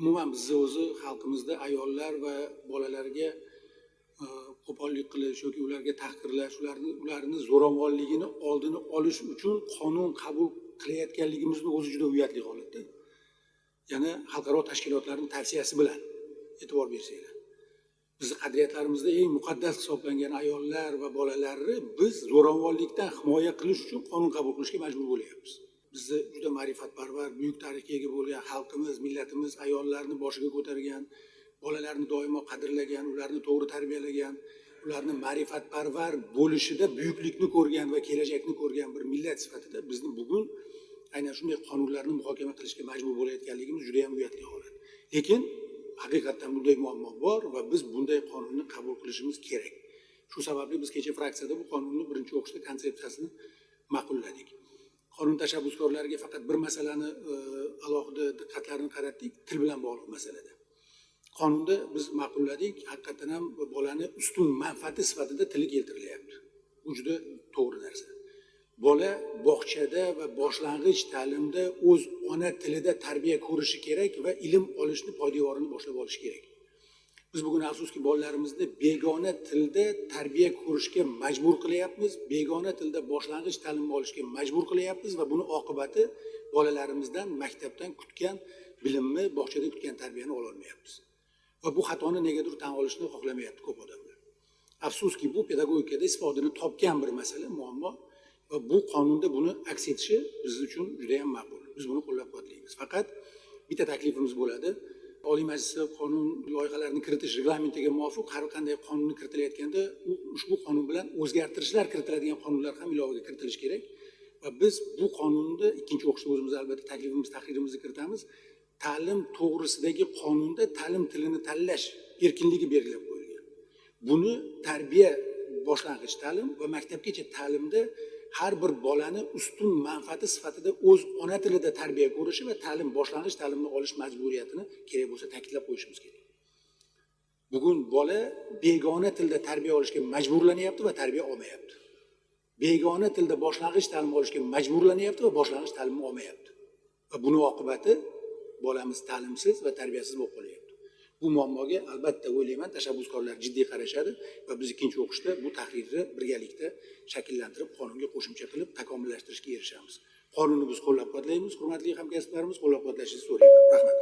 umuman bizni o'zi xalqimizda ayollar va bolalarga qo'pollik qilish yoki ularga tahqirlash, ularni zo'ravonligini oldini olish uchun qonun qabul qilayotganligimizni o'zi juda uyatli holatda. Yana xalqaro tashkilotlarning tavsiyasi bilan e'tibor bersanglar, bizni qadriyatlarimizda eng muqaddas hisoblangan ayollar va bolalarni biz zo'ravonlikdan himoya qilish uchun qonun qabul qilishga majbur bo'lyapmiz. Bizni juda ma'rifatparvar, buyuk tarixga ega bo'lgan xalqimiz, millatimiz ayollarni boshiga ko'targan, bolalarni doimo qadrlagan, ularni to'g'ri tarbiyalagan, ularni ma'rifatparvar bo'lishida buyuklikni ko'rgan va kelajakni ko'rgan bir millat sifatida bizni bugun aynan shunday qonunlarni muhokama qilishga majbur bo'layotganligimiz juda ham uyatli holat. Lekin haqiqatdan bunday muammo bor va biz bunday qonunni qabul qilishimiz kerak. Shu sababli biz kecha fraksiyada bu qonunni birinchi o'qishda konsepsiyasini ma'qulladik. Qonun tashabbuskorlariga faqat bir masalani alohida diqqatlarini qaratdik, til bilan bog'liq masalada. Qonunda biz ma'qulladik, haqiqatan ham bolani ustun manfaati sifatida tili keltirilyapti. Bu juda to'g'ri narsa. Bola bog'chada va boshlang'ich ta'limda o'z ona tilida tarbiya ko'rishi kerak va ilm olishni poydevorini boshlab olishi kerak. Biz bugun afsuski bolalarimizni begona tilda tarbiya ko'rishga majbur qilyapmiz, begona tilda boshlang'ich ta'lim olishga majbur qilyapmiz va buni oqibati bolalarimizdan maktabdan kutgan bilimni, bog'chada kutgan tarbiyani ola olmayapmiz. Va bu xatoni negadir tan olishni xohlamayapti ko'p odamlar. Afsuski bu pedagogikada isbotini topgan bir masala, muammo va bu qonunda buni aks etishi biz uchun juda ham ma'qul. Biz buni qo'llab-quvvatlaymiz. Faqat bitta taklifimiz bo'ladi. Oliy Majlisga qonun loyihalarini kiritish reglamentiga muvofiq har qanday qonunni kiritilayotganda ushbu qonun bilan o'zgartirishlar kiritiladigan qonunlar ham ilovaga kiritilishi kerak. Va biz bu qonunni ikkinchi o'qishda o'zimiz albatta taklifimiz, tahririmizni kiritamiz. Ta'lim to'g'risidagi qonunda ta'lim tilini tanlash erkinligi belgilab qo'yilgan. Buni tarbiya boshlang'ich ta'lim va maktabgacha ta'limda har bir bolani ustun manfaati sifatida o'z ona tilida tarbiya ko'rishi va ta'lim boshlang'ich ta'limni olish majburiyatini kerak bo'lsa ta'kidlab qo'yishimiz kerak. Bugun bola begona tilda tarbiya olishga majburlanyapti va tarbiya olmayapti. Begona tilda boshlang'ich ta'lim olishga majburlanyapti va boshlang'ich ta'limni olmayapti. Va buni oqibati bolamiz ta'limsiz va tarbiyasiz bo'lib qolyapti. Bu muammoga albatta o'ylayman tashabbuskorlar jiddiy qarashadi va biz ikkinchi o'qishda bu tahrirni birgalikda shakllantirib, qonunga qo'shimcha qilib takomillashtirishga erishamiz. Qonunni biz qo'llab-quvvatlaymiz, hurmatli hamkasblarimiz, qo'llab-quvvatlashingizni so'rayman. Rahmat.